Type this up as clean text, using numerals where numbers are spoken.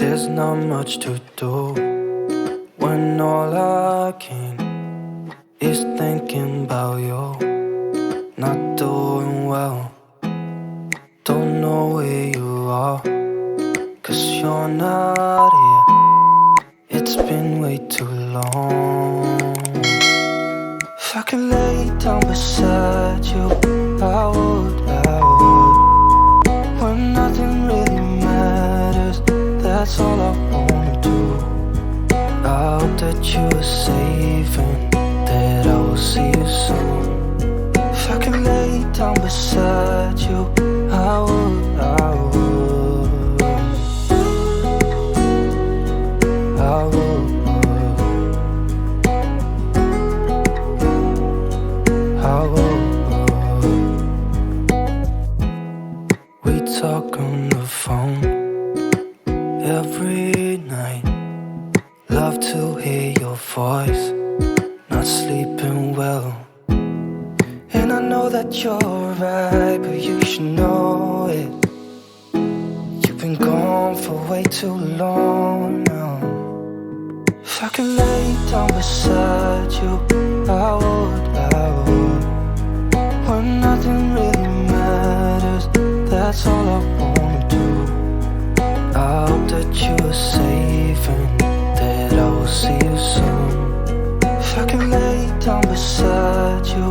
There's not much to do when all I can is thinking about you. Not doing well, don't know where you are, 'cause you're not here. It's been way too long. If I could lay down beside you, I would. When nothing really matters, that's all I wanna do. I hope that you are safe and that I will see you soon. If I could lay down beside you, I would. I would. We talk on the phone every night. Love to hear your voice. Not sleeping well, and I know that you're right, but you should know it. You've been gone for way too long now. If I could lay down beside you, I would. When nothing really matters, that's all I wanna do. I hope that you are safe and that I will see you soon. If I can lay down beside you,